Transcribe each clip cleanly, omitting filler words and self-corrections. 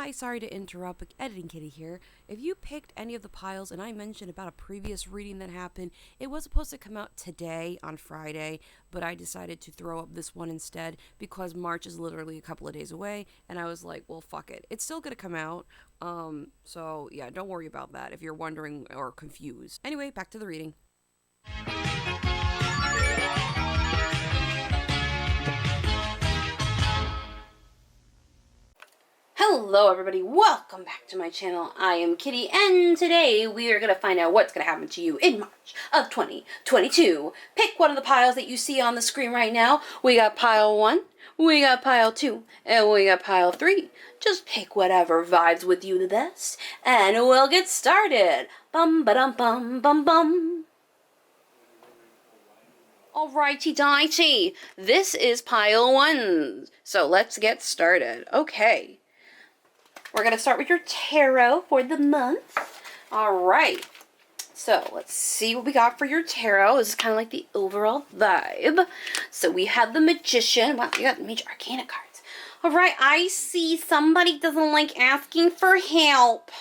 Hi, sorry to interrupt, but Editing Kitty here. If you picked any of the piles and I mentioned about a previous reading that happened, it was supposed to come out today on Friday, but I decided to throw up this one instead because March is literally a couple of days away, and I was like, well, fuck it. It's still gonna come out. So yeah, don't worry about that if you're wondering or confused. Anyway, back to the reading. Hello everybody, welcome back to my channel. I am Kitty, and today we are going to find out what's going to happen to you in March of 2022. Pick one of the piles that you see on the screen right now. We got pile 1, we got pile 2, and we got pile 3. Just pick whatever vibes with you the best, and we'll get started. Bum ba dum bum bum bum. Alrighty dighty, this is pile 1, so let's get started. Okay. We're going to start with your tarot for the month. All right. So let's see what we got for your tarot. This is kind of like the overall vibe. So we have the Magician. Wow, you got Major Arcana cards. All right. I see somebody doesn't like asking for help.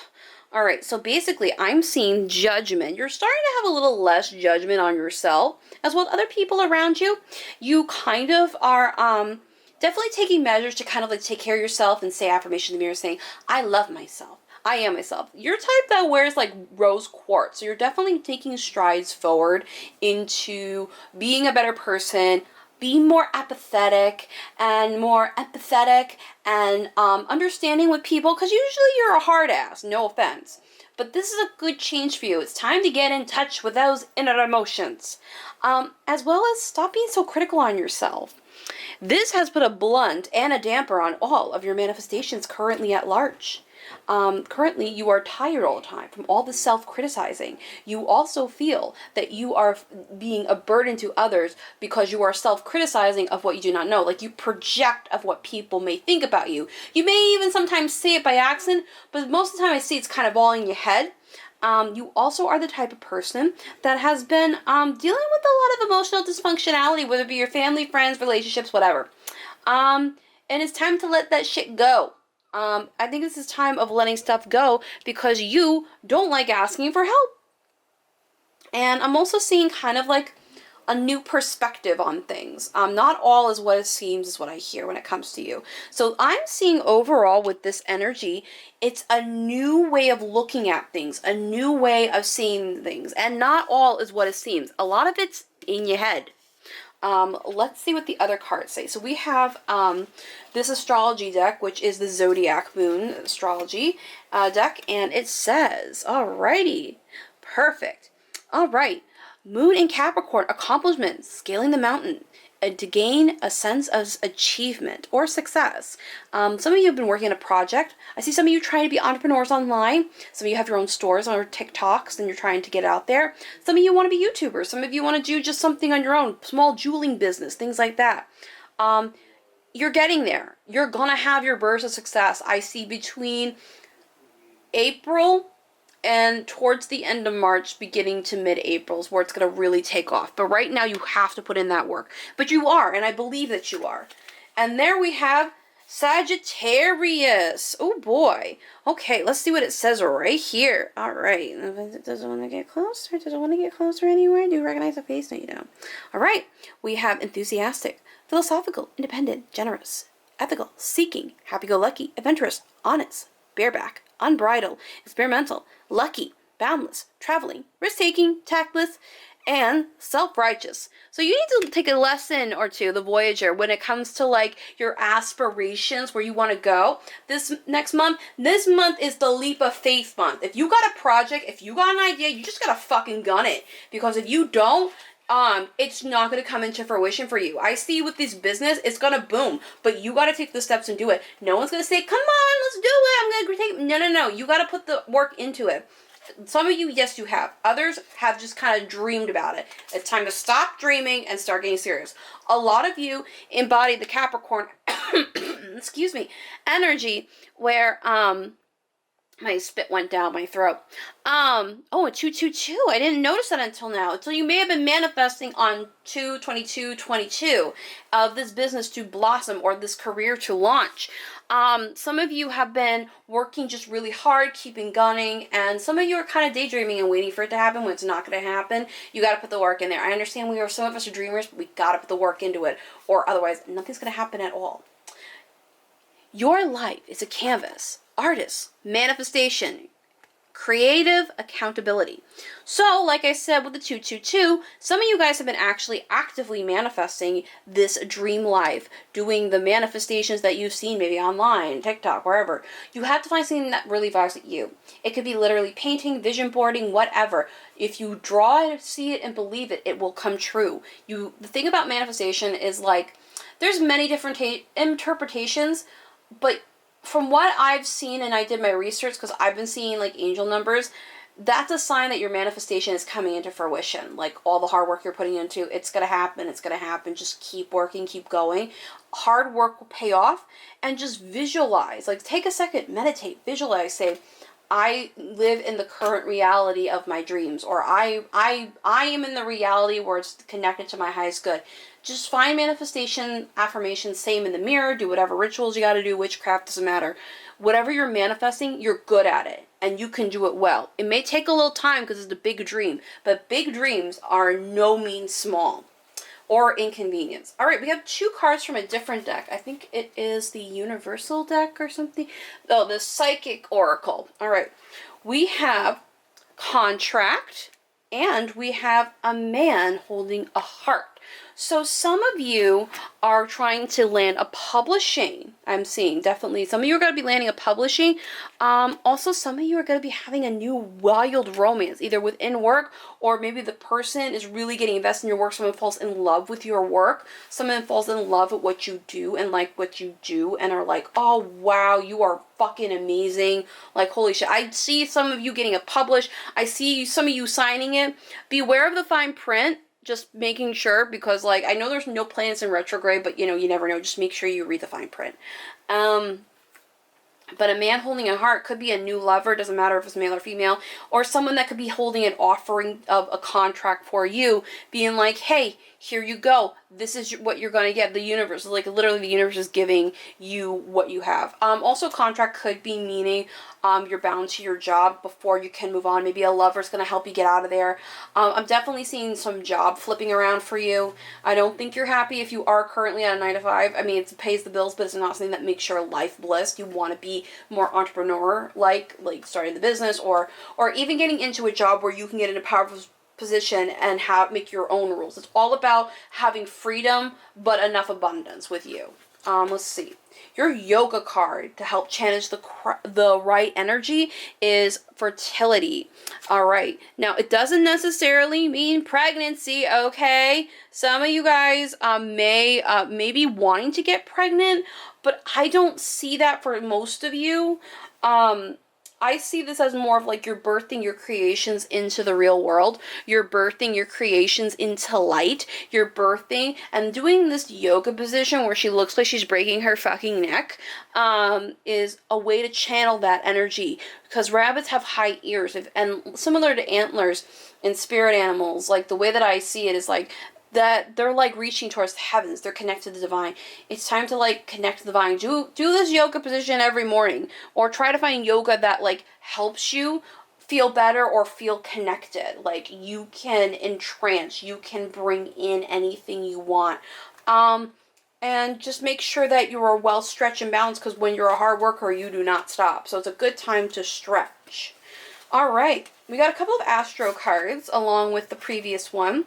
All right. So basically, I'm seeing judgment. You're starting to have a little less judgment on yourself as well as other people around you. You kind of are, definitely taking measures to kind of like take care of yourself and say affirmation in the mirror saying, I love myself. I am myself. You're type that wears like rose quartz. So you're definitely taking strides forward into being a better person, being more apathetic and more empathetic and understanding with people, because usually you're a hard ass, no offense. But this is a good change for you. It's time to get in touch with those inner emotions, as well as stop being so critical on yourself. This has put a blunt and a damper on all of your manifestations currently at large. Currently, you are tired all the time from all the self-criticizing. You also feel that you are being a burden to others because you are self-criticizing of what you do not know. Like you project of what people may think about you. You may even sometimes say it by accident, but most of the time I see it's kind of all in your head. You also are the type of person that has been dealing with a lot of emotional dysfunctionality, whether it be your family, friends, relationships, whatever. And it's time to let that shit go. I think this is time of letting stuff go because you don't like asking for help. And I'm also seeing kind of like a new perspective on things. Not all is what it seems is what I hear when it comes to you. So I'm seeing overall with this energy, it's a new way of looking at things, a new way of seeing things. And not all is what it seems. A lot of it's in your head. Let's see what the other cards say. So we have this astrology deck, which is the Zodiac Moon astrology deck. And it says, alrighty, perfect. All right. Moon in Capricorn, accomplishments, scaling the mountain, to gain a sense of achievement or success. Some of you have been working on a project. I see some of you trying to be entrepreneurs online. Some of you have your own stores on TikToks and you're trying to get out there. Some of you want to be YouTubers. Some of you want to do just something on your own, small jeweling business, things like that. You're getting there. You're going to have your burst of success. I see between April and towards the end of March, beginning to mid-April is where it's going to really take off. But right now, you have to put in that work. But you are, and I believe that you are. And there we have Sagittarius. Oh, boy. Okay, let's see what it says right here. All right. Does it want to get closer? Does it want to get closer anywhere? Do you recognize the face? No, you don't. All right. We have enthusiastic, philosophical, independent, generous, ethical, seeking, happy-go-lucky, adventurous, honest, bareback, unbridled, experimental, lucky, boundless, traveling, risk-taking, tactless, and self-righteous. So you need to take a lesson or two, the Voyager, when it comes to like your aspirations, where you want to go this next month. This month is the leap of faith month. If you got a project, if you got an idea, you just gotta fucking gun it. Because if you don't, it's not going to come into fruition for you. I see with this business, it's going to boom, but you got to take the steps and do it. No one's going to say, come on, let's do it. I'm going to take, no. You got to put the work into it. Some of you, yes, you have. Others have just kind of dreamed about it. It's time to stop dreaming and start getting serious. A lot of you embody the Capricorn, excuse me, energy where, My spit went down my throat. Oh, a 222. I didn't notice that until now. So you may have been manifesting on 2/22/22 of this business to blossom or this career to launch. Some of you have been working just really hard, keeping gunning, and some of you are kind of daydreaming and waiting for it to happen when it's not going to happen. You got to put the work in there. I understand some of us are dreamers, but we got to put the work into it, or otherwise nothing's going to happen at all. Your life is a canvas. Artist, manifestation, creative accountability. So, like I said with the 222, some of you guys have been actually actively manifesting this dream life, doing the manifestations that you've seen maybe online, TikTok, wherever. You have to find something that really vibes with you. It could be literally painting, vision boarding, whatever. If you draw it, see it, and believe it, it will come true. The thing about manifestation is like, there's many different interpretations, but from what I've seen, and I did my research because I've been seeing like angel numbers, that's a sign that your manifestation is coming into fruition. Like all the hard work you're putting into, it's going to happen. It's going to happen. Just keep working, keep going. Hard work will pay off, and just visualize. Like take a second, meditate, visualize, say, I live in the current reality of my dreams, or I am in the reality where it's connected to my highest good. Just find manifestation affirmations, say them in the mirror, do whatever rituals you got to do, witchcraft, doesn't matter. Whatever you're manifesting, you're good at it, and you can do it well. It may take a little time because it's a big dream, but big dreams are no means small or inconvenience. All right, we have 2 cards from a different deck. I think it is the Universal deck or something. Oh, the Psychic Oracle. All right, we have contract, and we have a man holding a heart. So some of you are trying to land a publishing. I'm seeing definitely some of you are going to be landing a publishing. Also, some of you are going to be having a new wild romance, either within work, or maybe the person is really getting invested in your work. Someone falls in love with your work. Someone falls in love with what you do and like what you do, and are like, oh wow, you are fucking amazing. Like, holy shit. I see some of you getting it published. I see some of you signing it. Beware of the fine print. Just making sure, because like I know there's no planets in retrograde, but you know, you never know. Just make sure you read the fine print. But a man holding a heart could be a new lover, doesn't matter if it's male or female, or someone that could be holding an offering of a contract for you, being like, hey, here you go. This is what you're going to get. The universe, like literally the universe is giving you what you have. Also, contract could be meaning you're bound to your job before you can move on. Maybe a lover's going to help you get out of there. I'm definitely seeing some job flipping around for you. I don't think you're happy if you are currently at a 9-to-5. I mean, it pays the bills, but it's not something that makes your life bliss. You want to be more entrepreneur, like starting the business, or even getting into a job where you can get in a powerful position and make your own rules. It's all about having freedom, but enough abundance with you. Let's see. Your yoga card to help channel the right energy is fertility. All right. Now, it doesn't necessarily mean pregnancy, okay? Some of you guys may be wanting to get pregnant, but I don't see that for most of you. I see this as more of like you're birthing your creations into the real world. You're birthing your creations into light. You're birthing and doing this yoga position where she looks like she's breaking her fucking neck is a way to channel that energy, because rabbits have high ears, and similar to antlers in spirit animals, like the way that I see it is like that they're like reaching towards the heavens. They're connected to the divine. It's time to like connect to the divine. Do this yoga position every morning, or try to find yoga that like helps you feel better or feel connected. Like you can entrance, you can bring in anything you want. And just make sure that you are well stretched and balanced, because when you're a hard worker, you do not stop. So it's a good time to stretch. All right, we got a couple of astro cards along with the previous one.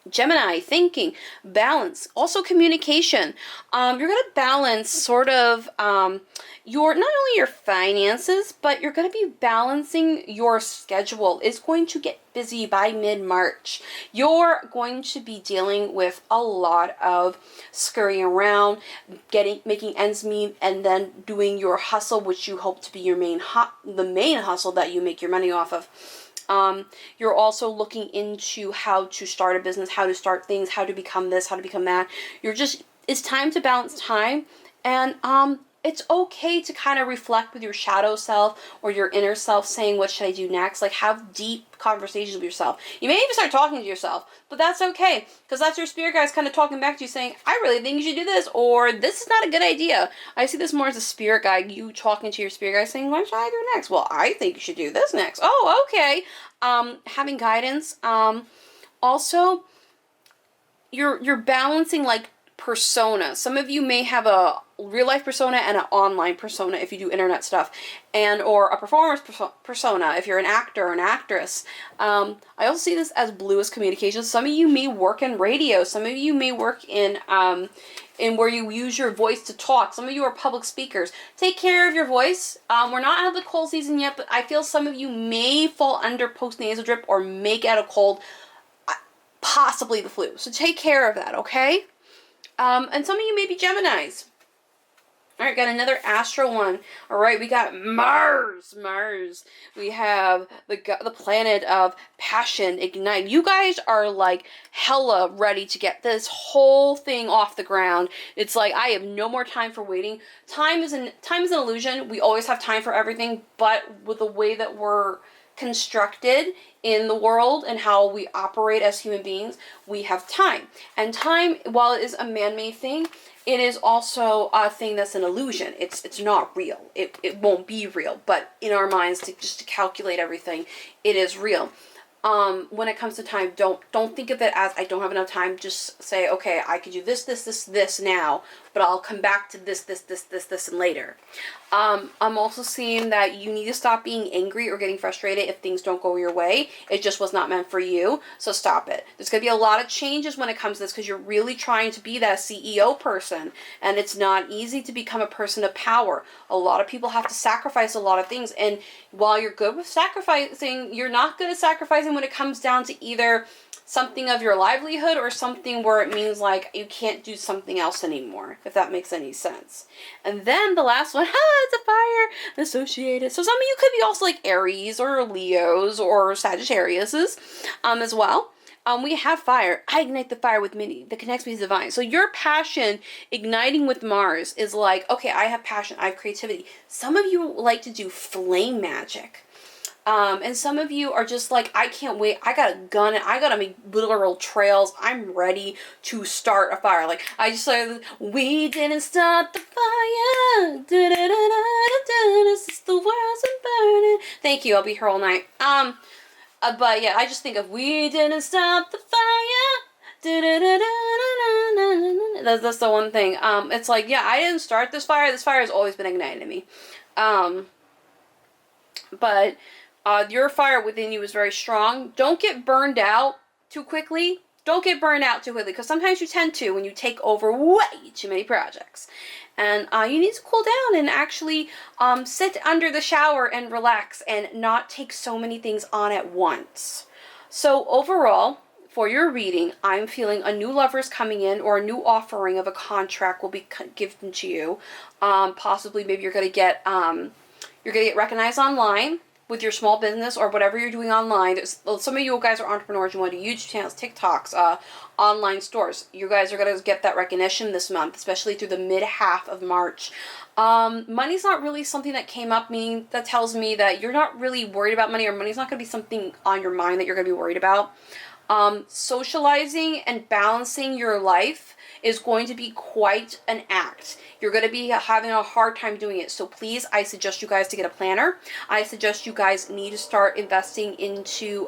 Gemini, thinking, balance, also communication. You're going to balance sort of your, not only your finances, but you're going to be balancing your schedule. It's going to get busy by mid-March. You're going to be dealing with a lot of scurrying around, making ends meet, and then doing your hustle, which you hope to be your the main hustle that you make your money off of. You're also looking into how to start a business, how to start things, how to become this, how to become that. It's time to balance time and it's okay to kind of reflect with your shadow self or your inner self, saying, what should I do next? Like, have deep conversations with yourself. You may even start talking to yourself, but that's okay, because that's your spirit guides kind of talking back to you, saying, I really think you should do this, or this is not a good idea. I see this more as a spirit guide, you talking to your spirit guide, saying, what should I do next? Well, I think you should do this next. Oh, okay. Having guidance. Also, you're balancing, like, persona. Some of you may have a real life persona and an online persona if you do internet stuff, and or a performer's persona if you're an actor or an actress. I also see this as blue as communication. Some of you may work in radio. Some of you may work in where you use your voice to talk. Some of you are public speakers. Take care of your voice. We're not out of the cold season yet, but I feel some of you may fall under post-nasal drip or may get a cold, possibly the flu. So take care of that, okay? And some of you may be Geminis. All right, got another astro one. All right, we got Mars. Mars. We have the planet of passion, ignite. You guys are like hella ready to get this whole thing off the ground. It's like, I have no more time for waiting. Time is an illusion. We always have time for everything, but with the way that we're constructed in the world and how we operate as human beings, we have time. And time, while it is a man-made thing, it is also a thing that's an illusion. It's not real. It won't be real, but in our minds, just to calculate everything, it is real. When it comes to time, don't think of it as, I don't have enough time. Just say, okay, I could do this now, but I'll come back to this and later. I'm also seeing that you need to stop being angry or getting frustrated if things don't go your way. It just was not meant for you, so stop it. There's going to be a lot of changes when it comes to this, because you're really trying to be that CEO person, and it's not easy to become a person of power. A lot of people have to sacrifice a lot of things, and while you're good with sacrificing, you're not good at sacrificing when it comes down to either something of your livelihood or something where it means like you can't do something else anymore, if that makes any sense. And then the last one, it's a fire associated. So some of you could be also like Aries or Leos or Sagittariuses as well. We have fire. I ignite the fire with me that connects me to the divine. So your passion igniting with Mars is like, okay, I have passion, I have creativity. Some of you like to do flame magic. And some of you are just like, I can't wait. I got a gun and I got to make literal trails. I'm ready to start a fire. Like, I just like, we didn't start the fire. Since the world's been burning. Thank you. I'll be here all night. But yeah, I just think of, we didn't stop the fire. That's the one thing. It's like, yeah, I didn't start this fire. This fire has always been ignited in me. But your fire within you is very strong. Don't get burned out too quickly. Don't get burned out too quickly, because sometimes you tend to when you take over way too many projects. And you need to cool down and actually sit under the shower and relax and not take so many things on at once. So overall, for your reading, I'm feeling a new lover is coming in, or a new offering of a contract will be given to you. Possibly, maybe you're gonna get recognized online with your small business or whatever you're doing online. Some of you guys are entrepreneurs. You want to do YouTube channels, TikToks, online stores. You guys are going to get that recognition this month, especially through the mid-half of March. Money's not really something that came up, meaning that tells me that you're not really worried about money, or money's not going to be something on your mind that you're going to be worried about. Socializing and balancing your life is going to be quite an act. You're going to be having a hard time doing it. So please, I suggest you guys to get a planner. I suggest you guys need to start investing into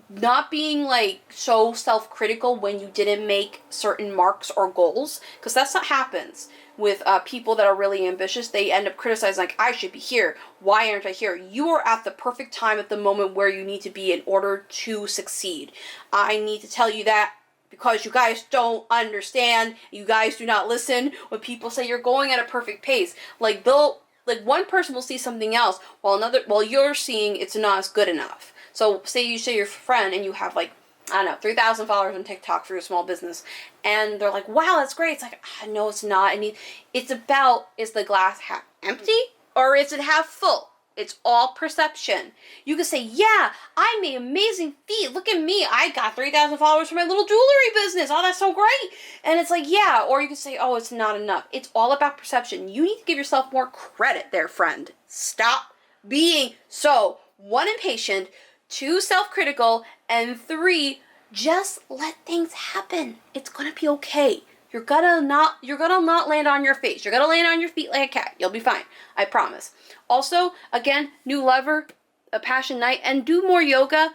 not being like so self-critical when you didn't make certain marks or goals, because that's what happens with people that are really ambitious. They end up criticizing, like, I should be here. Why aren't I here? You are at the perfect time at the moment where you need to be in order to succeed. I need to tell you that, because you guys don't understand. You guys do not listen when people say you're going at a perfect pace. Like, one person will see something else while you're seeing it's not as good enough. So say your friend and you have, like, I don't know, 3,000 followers on TikTok for your small business, and they're like, wow, that's great. It's like, no, it's not. I mean, it's about, is the glass half empty or is it half full? It's all perception. You can say, yeah, I made amazing feet. Look at me. I got 3,000 followers for my little jewelry business. Oh, that's so great. And it's like, yeah. Or you can say, oh, it's not enough. It's all about perception. You need to give yourself more credit there, friend. Stop being so, 1, impatient, 2, self-critical, and 3, just let things happen. It's gonna be okay. You're gonna not land on your face. You're gonna land on your feet like a cat. You'll be fine. I promise. Also, again, new lover, a passion night, and do more yoga.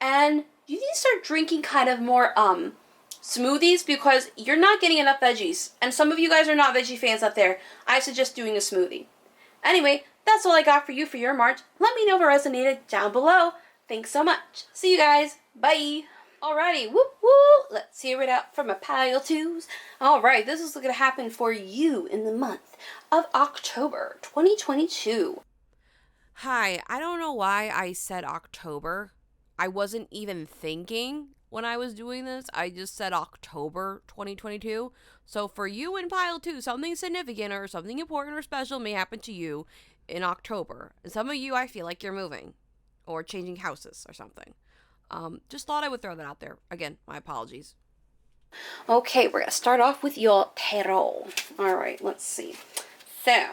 And you need to start drinking kind of more smoothies because you're not getting enough veggies. And some of you guys are not veggie fans out there. I suggest doing a smoothie. Anyway, that's all I got for you for your March. Let me know if it resonated down below. Thanks so much. See you guys. Bye. Alrighty, whoop whoop. Let's hear it out from a pile twos. Alright, this is going to happen for you in the month of October 2022. Hi, I don't know why I said October. I wasn't even thinking when I was doing this. I just said October 2022. So for you in pile 2, something significant or something important or special may happen to you in October. And some of you, I feel like you're moving or changing houses or something. Just thought I would throw that out there. Again, my apologies. Okay, we're going to start off with your tarot. Alright, let's see. So,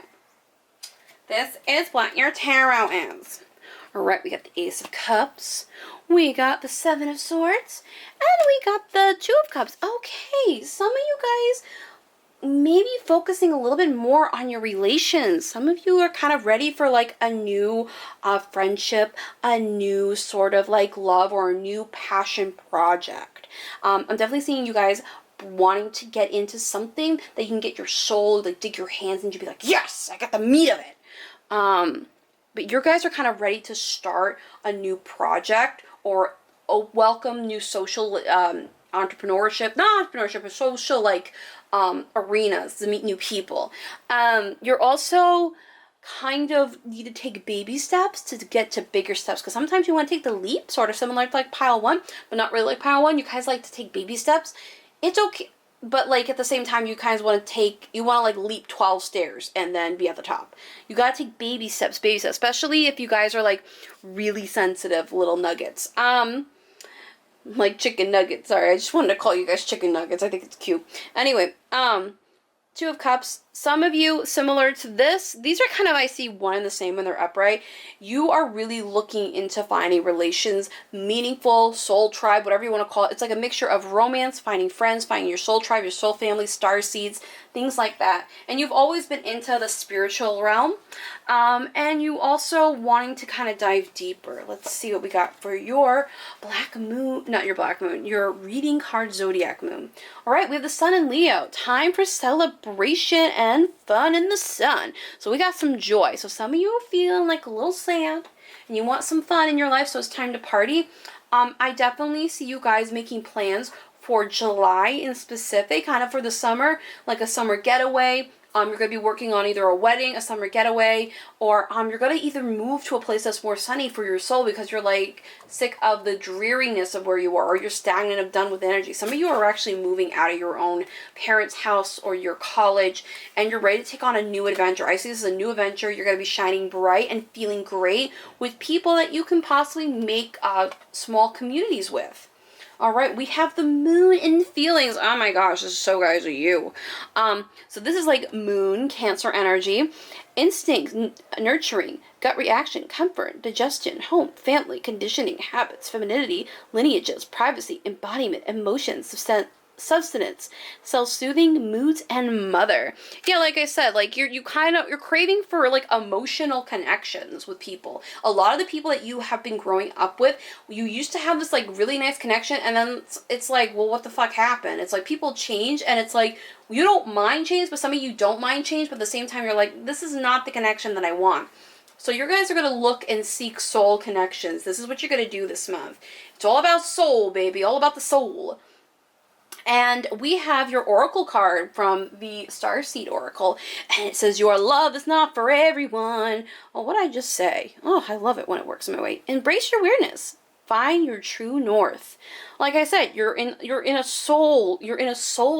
this is what your tarot is. Alright, we got the Ace of Cups. We got the Seven of Swords. And we got the Two of Cups. Okay, some of you guys maybe focusing a little bit more on your relations. Some of you are kind of ready for like a new friendship, a new sort of like love or a new passion project. I'm definitely seeing you guys wanting to get into something that you can get your soul, like dig your hands into, be like, yes, I got the meat of it. But you guys are kind of ready to start a new project or a welcome new social entrepreneurship, not entrepreneurship, but social like arenas to meet new people. You're also kind of need to take baby steps to get to bigger steps because sometimes you want to take the leap, sort of similar to like pile 1, but not really like pile 1. You guys like to take baby steps. It's okay, but like at the same time, you guys want to like leap 12 stairs and then be at the top. You gotta take baby steps, especially if you guys are like really sensitive little nuggets. Like chicken nuggets. Sorry, I just wanted to call you guys chicken nuggets. I think it's cute. Anyway, Two of Cups. Some of you, similar to this, these are kind of, I see one and the same when they're upright. You are really looking into finding relations, meaningful, soul tribe, whatever you want to call it. It's like a mixture of romance, finding friends, finding your soul tribe, your soul family, star seeds, things like that. And you've always been into the spiritual realm. And you also wanting to kind of dive deeper. Let's see what we got for your black moon, not your black moon, your reading card zodiac moon. All right, we have the Sun in Leo. Time for celebration and fun in the sun. So we got some joy. So some of you are feeling like a little sad and you want some fun in your life, so it's time to party. I definitely see you guys making plans for July in specific, kind of for the summer, like a summer getaway. You're going to be working on either a wedding, a summer getaway, or you're going to either move to a place that's more sunny for your soul because you're like sick of the dreariness of where you are, or you're stagnant and done with energy. Some of you are actually moving out of your own parents' house or your college, and you're ready to take on a new adventure. I see this as a new adventure. You're going to be shining bright and feeling great with people that you can possibly make small communities with. Alright, we have the moon in feelings. Oh my gosh, this is so guys are you. So this is like moon, Cancer energy. Instincts, nurturing, gut reaction, comfort, digestion, home, family, conditioning, habits, femininity, lineages, privacy, embodiment, emotions, substance, self-soothing, moods, and mother. Yeah, like I said, like you're craving for like emotional connections with people. A lot of the people that you have been growing up with, you used to have this like really nice connection, and then it's like, well, what the fuck happened? It's like people change, and it's like you don't mind change, but some of you don't mind change, but at the same time you're like, this is not the connection that I want. So you guys are going to look and seek soul connections. This is what you're going to do this month. It's all about soul, baby, all about the soul. And we have your oracle card from the Starseed Oracle, and it says, your love is not for everyone. Oh, what did I just say? Oh, I love it when it works my way. Embrace your weirdness. Find your true north. Like I said, you're in a soul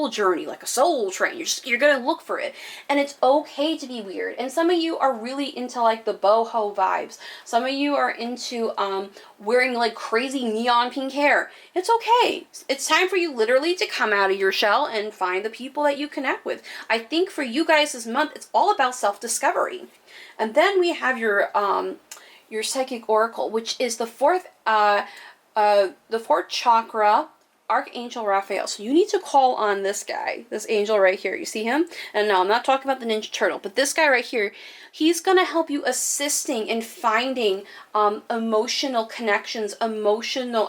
journey, like a soul train. You're gonna look for it, and it's okay to be weird. And some of you are really into like the boho vibes. Some of you are into wearing like crazy neon pink hair. It's okay. It's time for you literally to come out of your shell and find the people that you connect with. I think for you guys this month, it's all about self-discovery. And then we have your psychic oracle, which is the fourth chakra, Archangel Raphael. So you need to call on this guy, this angel right here. You see him? And no, I'm not talking about the Ninja Turtle, but this guy right here. He's going to help you assisting in finding emotional connections, I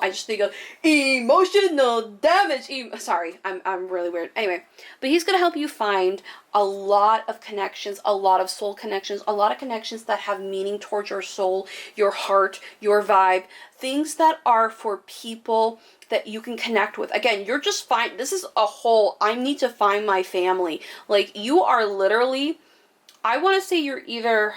just think of emotional damage. Sorry, I'm really weird. Anyway, but he's going to help you find a lot of connections, a lot of soul connections, a lot of connections that have meaning towards your soul, your heart, your vibe, things that are for people that you can connect with. Again, you're just fine. This is a whole, I need to find my family. Like, you are literally, I want to say you're either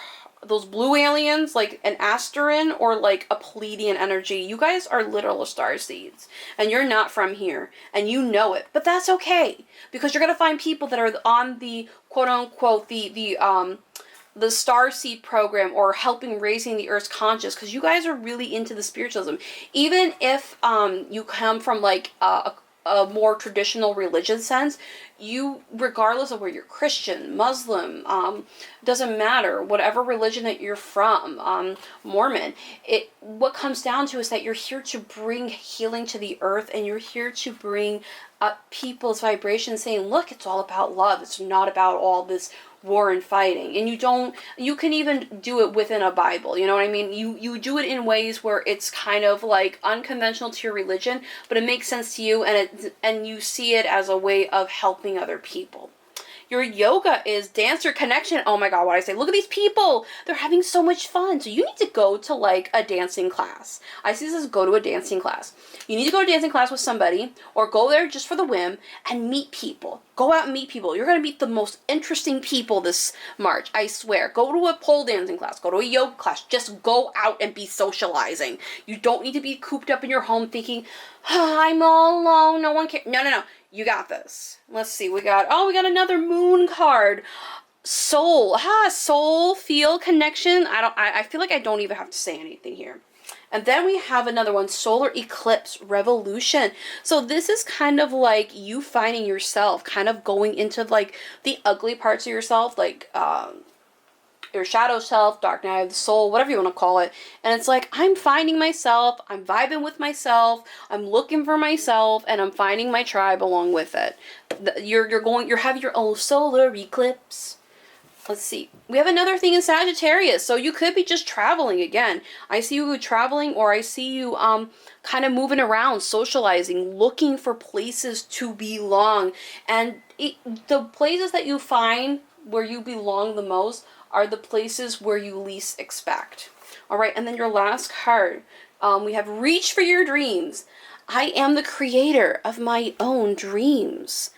those blue aliens, like an Asterin, or like a Pleiadian energy. You guys are literal star seeds, and you're not from here, and you know it. But that's okay, because you're gonna find people that are on the quote unquote the star seed program, or helping raising the earth's conscious, because you guys are really into the spiritualism. Even if you come from like a more traditional religion sense, you, regardless of where you're Christian, Muslim, doesn't matter, whatever religion that you're from, Mormon, what comes down to is that you're here to bring healing to the earth, and you're here to bring up people's vibration, saying, look, it's all about love. It's not about all this war and fighting. And you can even do it within a Bible, you know what I mean? You do it in ways where it's kind of like unconventional to your religion, but it makes sense to you, and you see it as a way of helping other people. Your yoga is dancer connection. Oh my God, what I say? Look at these people. They're having so much fun. So you need to go to like a dancing class. I see this as go to a dancing class. You need to go to a dancing class with somebody, or go there just for the whim and meet people. Go out and meet people. You're going to meet the most interesting people this March. I swear. Go to a pole dancing class. Go to a yoga class. Just go out and be socializing. You don't need to be cooped up in your home thinking, oh, I'm all alone. No one cares. No. You got this. Let's see. We got another moon card. Soul. Soul, feel, connection. I feel like I don't even have to say anything here. And then we have another one, solar eclipse, revolution. So this is kind of like you finding yourself, kind of going into like the ugly parts of yourself, like your shadow self, dark night of the soul, whatever you want to call it. And it's like, I'm finding myself, I'm vibing with myself, I'm looking for myself, and I'm finding my tribe along with it. You're having your own solar eclipse. Let's see. We have another thing in Sagittarius. So you could be just traveling again. I see you traveling, or I see you kind of moving around, socializing, looking for places to belong. And the places that you find where you belong the most are the places where you least expect. All right, and then your last card, we have reach for your dreams. I am the creator of my own dreams,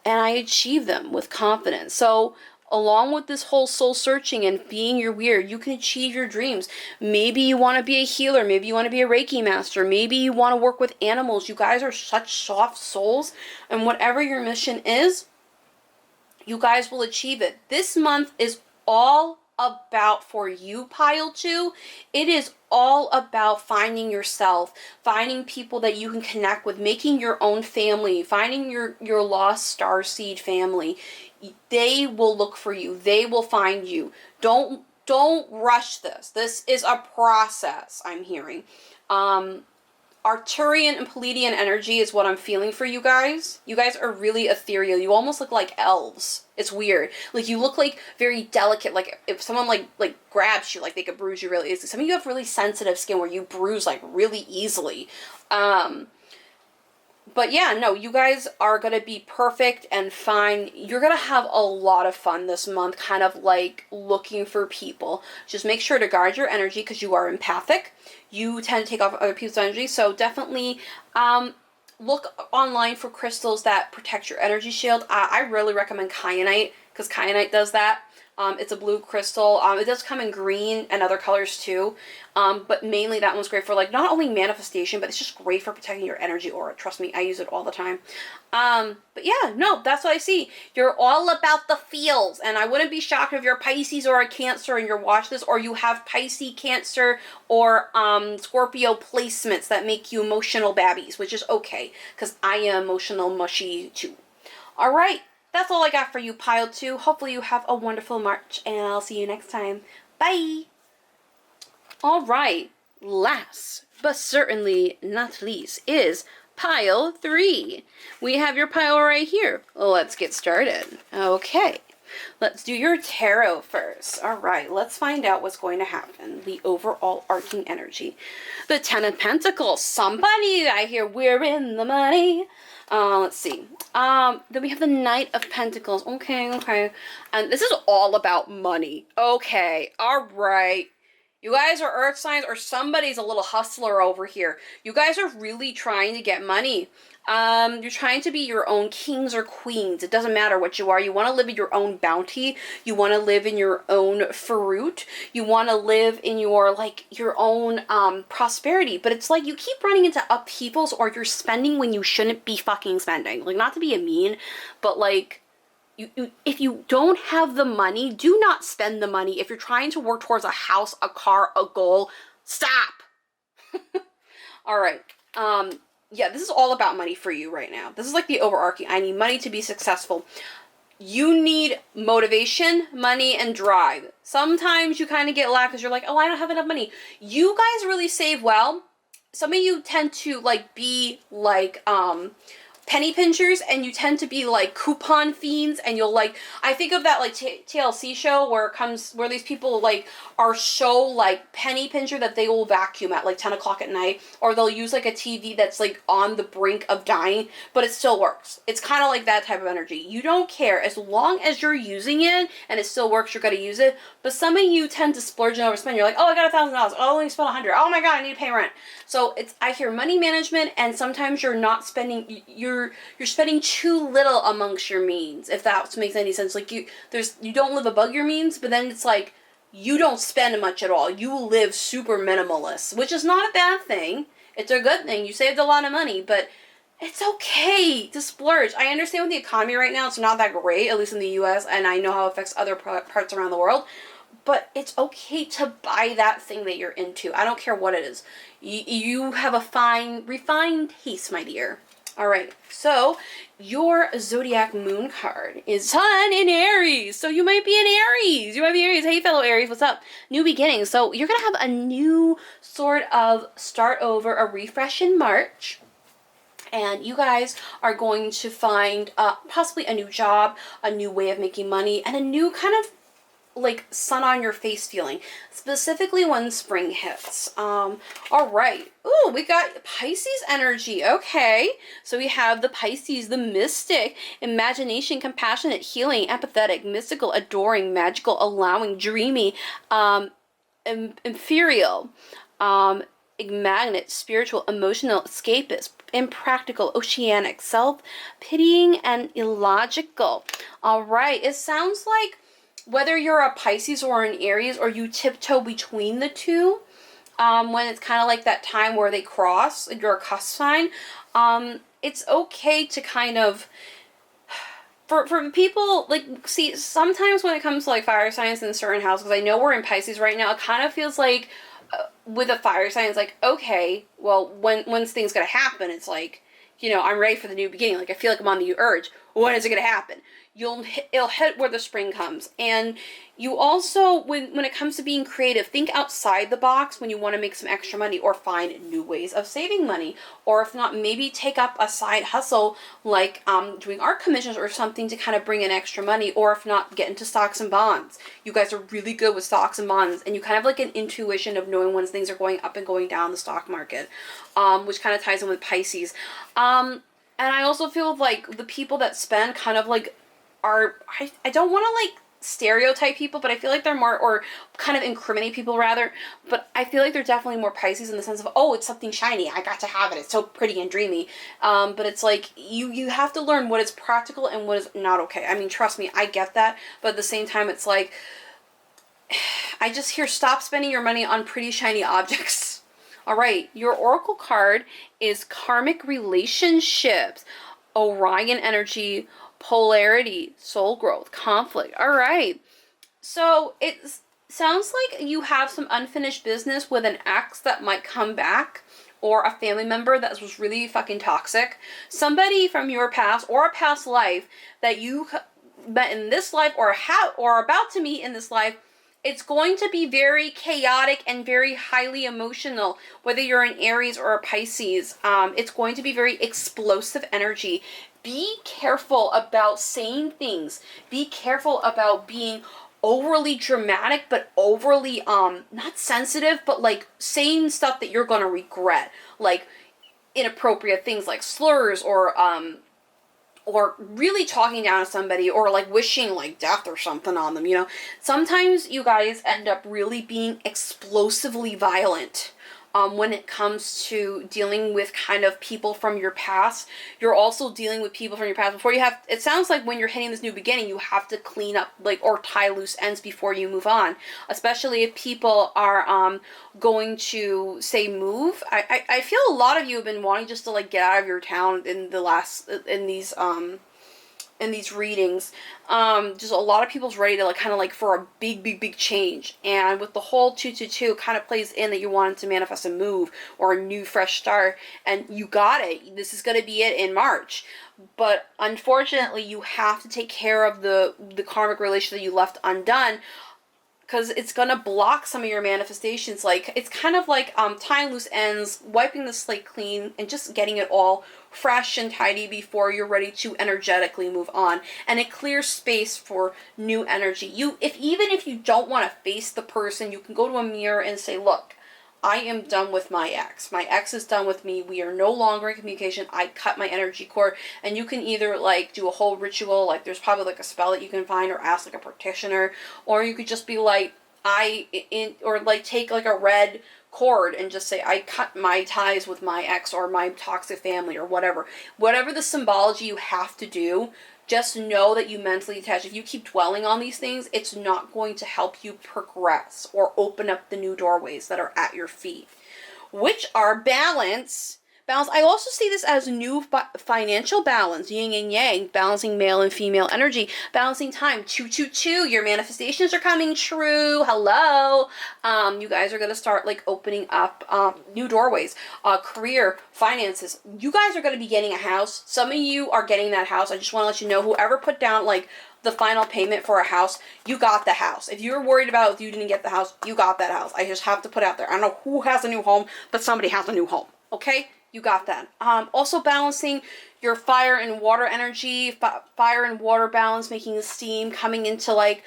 and I achieve them with confidence. So along with this whole soul searching and being your weird, you can achieve your dreams. Maybe you want to be a healer. Maybe you want to be a Reiki master. Maybe you want to work with animals. You guys are such soft souls, and whatever your mission is, you guys will achieve it. This month is all about, for you, pile 2, it is all about finding yourself, finding people that you can connect with, making your own family, finding your lost starseed family. They will look for you. They will find you. Don't rush this. This is a process, I'm hearing. Arcturian and Pleiadian energy is what I'm feeling for you guys. You guys are really ethereal. You almost look like elves. It's weird. Like, you look like very delicate. Like, if someone like grabs you, like they could bruise you really easily. Some of you have really sensitive skin where you bruise like really easily. But yeah, no, you guys are going to be perfect and fine. You're going to have a lot of fun this month, kind of like looking for people. Just make sure to guard your energy, because you are empathic. You tend to take off other people's energy. So definitely look online for crystals that protect your energy shield. I really recommend kyanite, because kyanite does that. It's a blue crystal. It does come in green and other colors too. But mainly that one's great for like not only manifestation, but it's just great for protecting your energy aura. Trust me, I use it all the time. But yeah, no, that's what I see. You're all about the feels, and I wouldn't be shocked if you're Pisces or a Cancer and you're watching this, or you have Pisces, Cancer, or Scorpio placements that make you emotional babbies, which is okay, because I am emotional mushy too. All right. That's all I got for you, Pile 2. Hopefully you have a wonderful March, and I'll see you next time. Bye! All right, last but certainly not least is Pile 3. We have your pile right here. Let's get started. Okay, let's do your tarot first. All right, let's find out what's going to happen. The overall arcing energy. The Ten of Pentacles. Somebody, I hear we're in the money. Let's see. Then we have the Knight of Pentacles. Okay. And this is all about money. Okay, all right. You guys are earth signs, or somebody's a little hustler over here. You guys are really trying to get money. You're trying to be your own kings or queens. It doesn't matter what you are. You want to live in your own bounty. You want to live in your own fruit. You want to live in your, like, your own, prosperity. But it's like you keep running into upheavals, or you're spending when you shouldn't be fucking spending. Like, not to be a mean, but like, if you don't have the money, do not spend the money. If you're trying to work towards a house, a car, a goal, stop. All right. Yeah, this is all about money for you right now. This is like the overarching. I need money to be successful. You need motivation, money, and drive. Sometimes you kind of get lack because you're like, oh, I don't have enough money. You guys really save well. Some of you tend to like be like, penny pinchers, and you tend to be like coupon fiends, and you'll like, I think of that like TLC show where these people like are so like penny pincher that they will vacuum at like 10 o'clock at night, or they'll use like a TV that's like on the brink of dying, but it still works. It's kind of like that type of energy. You don't care as long as you're using it and it still works, you're gonna use it. But some of you tend to splurge and overspend. You're like, oh, I got $1,000. Oh, I only spent $100. Oh my god, I need to pay rent. So I hear money management, and sometimes you're not spending. You're spending too little amongst your means, if that makes any sense. Like you don't live above your means, but then it's like you don't spend much at all. You live super minimalist, which is not a bad thing. It's a good thing. You saved a lot of money, but it's okay to splurge. I understand with the economy right now, it's not that great, at least in the US, and I know how it affects other parts around the world. But it's okay to buy that thing that you're into. I don't care what it is. You have a refined taste, my dear. All right, so your zodiac moon card is Sun in Aries. So you might be in Aries. Hey, fellow Aries, what's up? New beginnings. So you're going to have a new sort of start over, a refresh in March. And you guys are going to find possibly a new job, a new way of making money, and a new kind of like sun on your face feeling, specifically when spring hits. All right. Ooh, we got Pisces energy. Okay. So we have the Pisces, the mystic, imagination, compassionate, healing, empathetic, mystical, adoring, magical, allowing, dreamy, ethereal, magnet, spiritual, emotional, escapist, impractical, oceanic, self-pitying, and illogical. All right. It sounds like whether you're a Pisces or an Aries, or you tiptoe between the two, when it's kind of like that time where they cross, and you're a cusp sign, it's okay to kind of, for people, like, see, sometimes when it comes to, like, fire signs in certain houses, because I know we're in Pisces right now, it kind of feels like, with a fire sign, it's like, okay, well, when's things gonna happen? It's like, you know, I'm ready for the new beginning. Like, I feel like I'm on the urge. When is it gonna happen? It'll hit where the spring comes. And you also, when it comes to being creative, think outside the box when you want to make some extra money, or find new ways of saving money, or if not, maybe take up a side hustle like doing art commissions or something to kind of bring in extra money, or if not, get into stocks and bonds. You guys are really good with stocks and bonds, and you kind of like an intuition of knowing when things are going up and going down in the stock market, which kind of ties in with Pisces. And I also feel like the people that spend kind of like I don't want to like stereotype people, but I feel like they're more, or kind of incriminate people rather, but I feel like they're definitely more Pisces in the sense of, oh, it's something shiny, I got to have it, it's so pretty and dreamy. But it's like, you have to learn what is practical and what is not okay. I mean, trust me, I get that, but at the same time, it's like, I just hear stop spending your money on pretty shiny objects. All right, your oracle card is karmic relationships, Orion energy, polarity, soul growth, conflict. All right. So it sounds like you have some unfinished business with an ex that might come back, or a family member that was really fucking toxic. Somebody from your past or a past life that you met in this life or are about to meet in this life. It's going to be very chaotic and very highly emotional, whether you're an Aries or a Pisces. It's going to be very explosive energy. Be careful about saying things. Be careful about being overly dramatic, but overly, not sensitive, but like saying stuff that you're going to regret. Like inappropriate things like slurs, or really talking down to somebody, or like wishing like death or something on them, you know. Sometimes you guys end up really being explosively violent when it comes to dealing with kind of people from your past. You're also dealing with people from your past before you have, it sounds like when you're hitting this new beginning, you have to clean up, like, or tie loose ends before you move on, especially if people are going to say move. I feel a lot of you have been wanting just to like get out of your town in the last, in these readings. Just a lot of people's ready to like kind of like for a big change. And with the whole 222 kind of plays in that you wanted to manifest a move or a new fresh start, and you got it. This is going to be it in March. But unfortunately, you have to take care of the karmic relation that you left undone, because it's going to block some of your manifestations. Like, it's kind of like tying loose ends, wiping the slate clean, and just getting it all fresh and tidy before you're ready to energetically move on. And it clears space for new energy. Even if you don't want to face the person, you can go to a mirror and say, look, I am done with my ex. My ex is done with me. We are no longer in communication. I cut my energy cord. And you can either like do a whole ritual, like there's probably like a spell that you can find, or ask like a practitioner, or you could just be like, or like take like a red cord and just say, I cut my ties with my ex or my toxic family or whatever. Whatever the symbology you have to do, just know that you mentally attach. If you keep dwelling on these things, it's not going to help you progress or open up the new doorways that are at your feet, which are balance. I also see this as new financial balance, yin and yang, balancing male and female energy, balancing time. 222, your manifestations are coming true. Hello. You guys are going to start like opening up new doorways, career, finances. You guys are going to be getting a house. Some of you are getting that house. I just want to let you know, whoever put down like the final payment for a house, you got the house. If you were worried about if you didn't get the house, you got that house. I just have to put out there. I don't know who has a new home, but somebody has a new home. Okay? You got that. Also balancing your fire and water energy, fire and water balance, making the steam, coming into like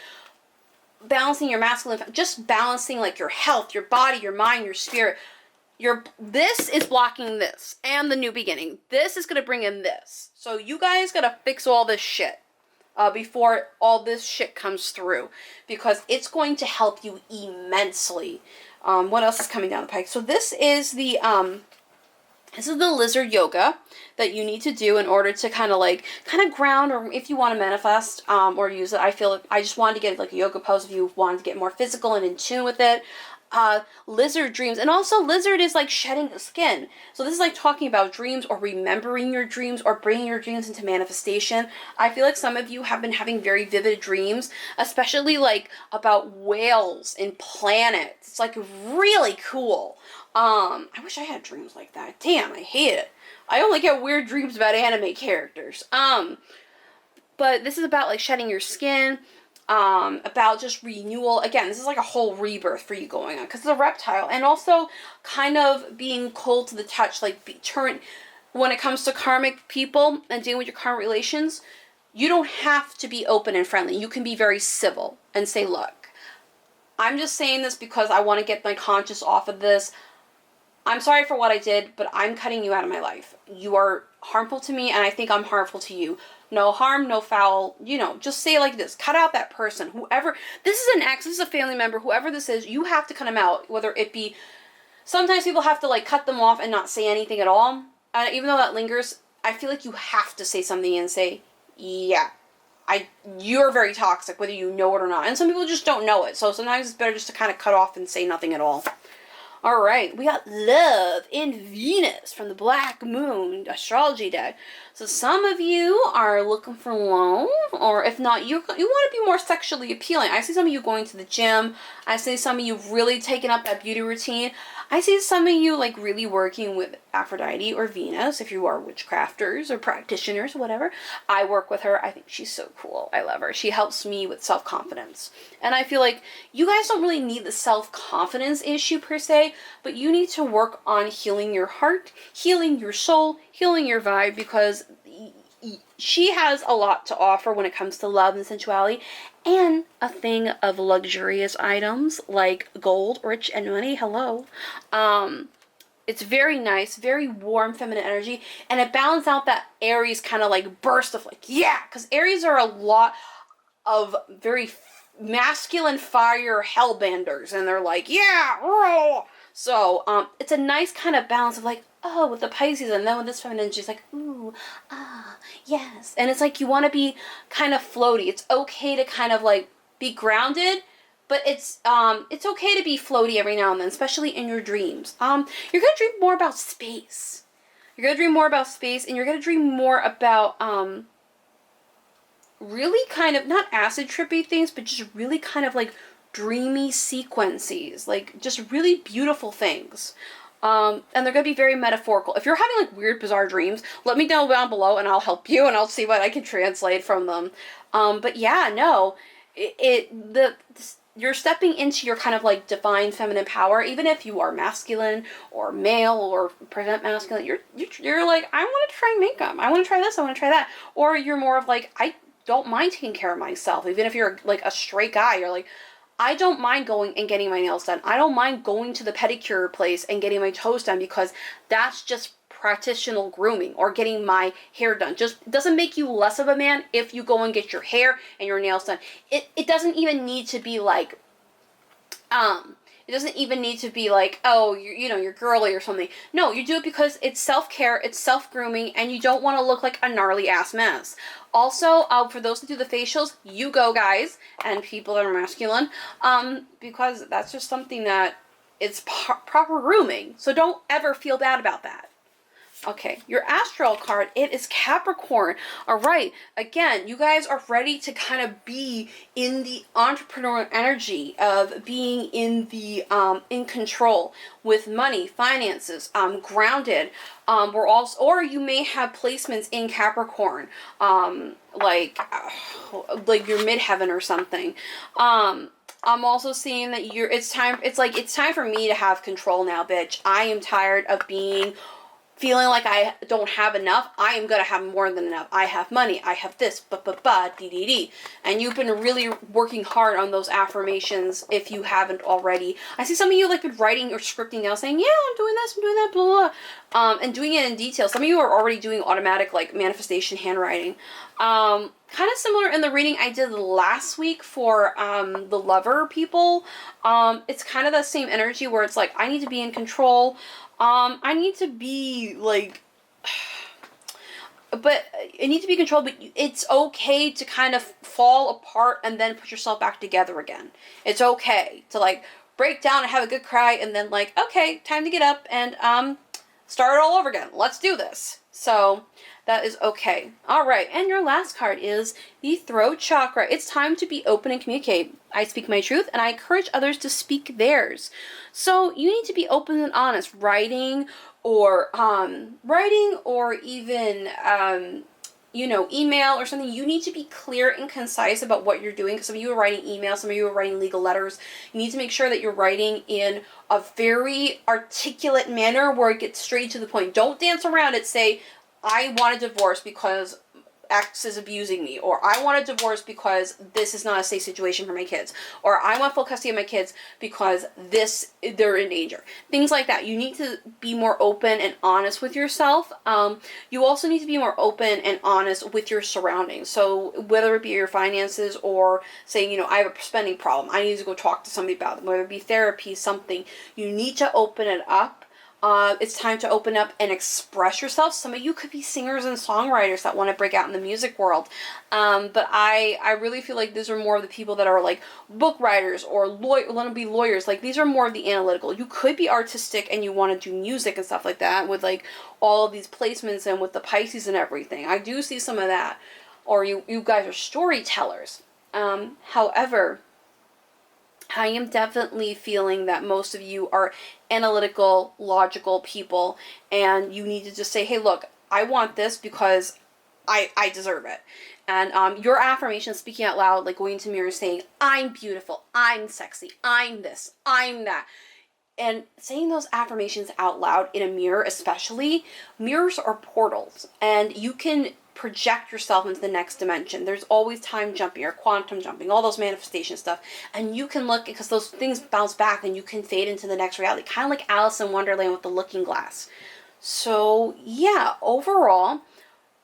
balancing your masculine, just balancing like your health, your body, your mind, your spirit. This is blocking this and the new beginning. This is going to bring in this. So you guys got to fix all this shit before all this shit comes through, because it's going to help you immensely. What else is coming down the pike? So this is the lizard yoga that you need to do in order to kind of ground, or if you want to manifest or use it. I feel like I just wanted to get like a yoga pose if you wanted to get more physical and in tune with it. Lizard dreams, and also lizard is like shedding the skin. So this is like talking about dreams, or remembering your dreams, or bringing your dreams into manifestation. I feel like some of you have been having very vivid dreams, especially like about whales and planets. It's like really cool. I wish I had dreams like that. Damn, I hate it. I only get weird dreams about anime characters. But this is about like shedding your skin, about just renewal. Again, this is like a whole rebirth for you going on, because it's a reptile. And also kind of being cold to the touch, like when it comes to karmic people and dealing with your karmic relations, you don't have to be open and friendly. You can be very civil and say, look, I'm just saying this because I want to get my conscience off of this. I'm sorry for what I did, but I'm cutting you out of my life. You are harmful to me, and I think I'm harmful to you. No harm, no foul. You know, just say it like this. Cut out that person. Whoever, this is an ex, this is a family member, whoever this is, you have to cut them out. Whether it be, sometimes people have to like cut them off and not say anything at all. Even though that lingers, I feel like you have to say something and say, yeah, you're very toxic, whether you know it or not. And some people just don't know it. So sometimes it's better just to kind of cut off and say nothing at all. All right, we got Love in Venus from the Black Moon astrology deck. So some of you are looking for love, or if not, you want to be more sexually appealing. I see some of you going to the gym. I see some of you really taking up that beauty routine. I see some of you like really working with Aphrodite or Venus, if you are witchcrafters or practitioners, whatever. I work with her. I think she's so cool. I love her. She helps me with self-confidence. And I feel like you guys don't really need the self-confidence issue per se, but you need to work on healing your heart, healing your soul, healing your vibe, because she has a lot to offer when it comes to love and sensuality, and a thing of luxurious items like gold, rich, and money. Hello. It's very nice, very warm feminine energy, and it balances out that Aries kind of like burst of like, yeah, because Aries are a lot of very masculine fire hellbenders, and they're like, yeah, roll. So it's a nice kind of balance of like, oh, with the Pisces, and then with this feminine energy, it's like, ooh, ah, yes. And it's like you want to be kind of floaty. It's okay to kind of like be grounded, but it's okay to be floaty every now and then, especially in your dreams. You're gonna dream more about space. You're gonna dream more about space, and you're gonna dream more about really kind of not acid trippy things, but just really kind of like dreamy sequences, like just really beautiful things. And they're going to be very metaphorical. If you're having like weird, bizarre dreams, let me know down below and I'll help you and I'll see what I can translate from them. But yeah, no, you're stepping into your kind of like divine feminine power, even if you are masculine or male or present masculine. You're like, I want to try makeup. I want to try this. I want to try that. Or you're more of like, I don't mind taking care of myself. Even if you're like a straight guy, you're like, I don't mind going and getting my nails done. I don't mind going to the pedicure place and getting my toes done, because that's just practitioner grooming, or getting my hair done. Just doesn't make you less of a man if you go and get your hair and your nails done. It doesn't even need to be like, it doesn't even need to be like, oh, you're girly or something. No, you do it because it's self-care, it's self-grooming, and you don't want to look like a gnarly ass mess. Also, for those that do the facials, you go, guys, and people that are masculine, because that's just something that it's proper grooming. So don't ever feel bad about that. Okay, your astral card, it is Capricorn. All right, again, you guys are ready to kind of be in the entrepreneurial energy of being in the in control with money, finances, grounded. We're also, or you may have placements in Capricorn, like your midheaven or something. I'm also seeing that it's time for me to have control now, bitch. I am tired of feeling like I don't have enough. I am gonna have more than enough. I have money. I have this, d. And you've been really working hard on those affirmations if you haven't already. I see some of you like been writing or scripting out saying, yeah, I'm doing this, I'm doing that, blah, blah, blah. And doing it in detail. Some of you are already doing automatic like manifestation handwriting. Kind of similar in the reading I did last week for the lover people. It's kind of the same energy where it's like, I need to be in control. I need to be like, but it needs to be controlled, but it's okay to kind of fall apart and then put yourself back together again. It's okay to like break down and have a good cry and then like, okay, time to get up and start it all over again. Let's do this. So that is okay. All right, and your last card is the throat chakra. It's time to be open and communicate. I speak my truth, and I encourage others to speak theirs. So you need to be open and honest. Writing or even email or something. You need to be clear and concise about what you're doing. Because some of you are writing emails, some of you are writing legal letters. You need to make sure that you're writing in a very articulate manner where it gets straight to the point. Don't dance around it. Say, I want a divorce because ex is abusing me, or I want a divorce because this is not a safe situation for my kids, or I want full custody of my kids because they're in danger. Things like that. You need to be more open and honest with yourself. You also need to be more open and honest with your surroundings. So whether it be your finances or saying, you know, I have a spending problem, I need to go talk to somebody about it, whether it be therapy, something, you need to open it up. It's time to open up and express yourself. Some of you could be singers and songwriters that want to break out in the music world. But I really feel like these are more of the people that are like book writers or want to be lawyers. Like these are more of the analytical. You could be artistic and you want to do music and stuff like that with like all of these placements and with the Pisces and everything. I do see some of that. Or you guys are storytellers. However, I am definitely feeling that most of you are analytical, logical people, and you need to just say, hey, look, I want this because I deserve it. And your affirmation, speaking out loud, like going to mirror saying, I'm beautiful, I'm sexy, I'm this, I'm that. And saying those affirmations out loud in a mirror, especially, mirrors are portals, and you can project yourself into the next dimension. There's always time jumping or quantum jumping, all those manifestation stuff, and you can look, because those things bounce back and you can fade into the next reality, kind of like Alice in Wonderland with the looking glass. So yeah, overall,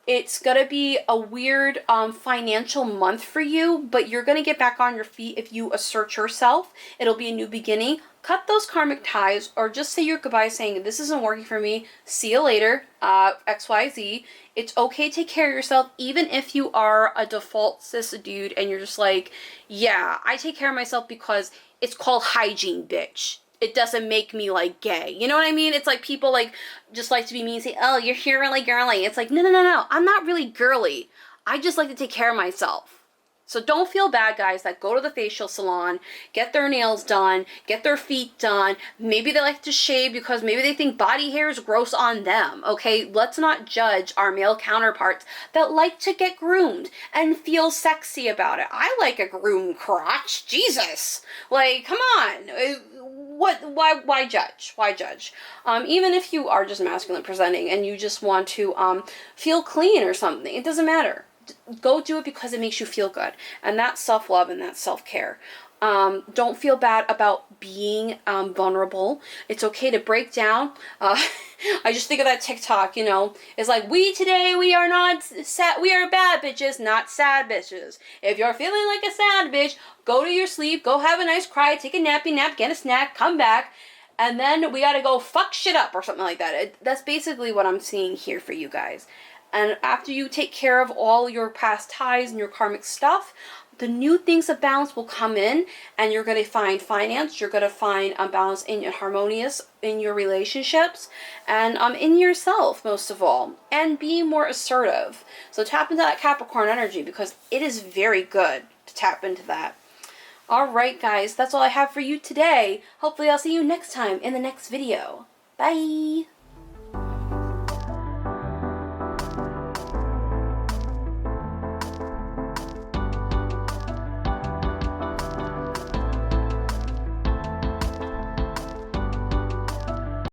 it's gonna be a weird financial month for you, but you're gonna get back on your feet if you assert yourself. It'll be a new beginning. Cut those karmic ties, or just say your goodbye saying, this isn't working for me, see you later, XYZ. It's okay to take care of yourself, even if you are a default cis dude and you're just like, yeah, I take care of myself because it's called hygiene, bitch. It doesn't make me like gay. You know what I mean? It's like people like just like to be mean and say, oh, you're here really girly. It's like, no. I'm not really girly. I just like to take care of myself. So don't feel bad, guys, that go to the facial salon, get their nails done, get their feet done. Maybe they like to shave because maybe they think body hair is gross on them, okay? Let's not judge our male counterparts that like to get groomed and feel sexy about it. I like a groomed crotch. Jesus. Like, come on. Why judge? Why judge? Even if you are just masculine presenting and you just want to feel clean or something, it doesn't matter. Go do it because it makes you feel good, and that's self-love and that's self-care. Don't feel bad about being vulnerable. It's okay to break down. I just think of that TikTok, you know, it's like, we are not sad, we are bad bitches, not sad bitches. If you're feeling like a sad bitch, go to your sleep, go have a nice cry, take a nappy nap, get a snack, come back, and then we gotta go fuck shit up or something like that. That's basically what I'm seeing here for you guys. And after you take care of all your past ties and your karmic stuff, the new things of balance will come in, and you're going to find finance, you're going to find balance in your harmonious, in your relationships, and in yourself, most of all, and being more assertive. So tap into that Capricorn energy, because it is very good to tap into that. All right, guys, that's all I have for you today. Hopefully I'll see you next time in the next video. Bye!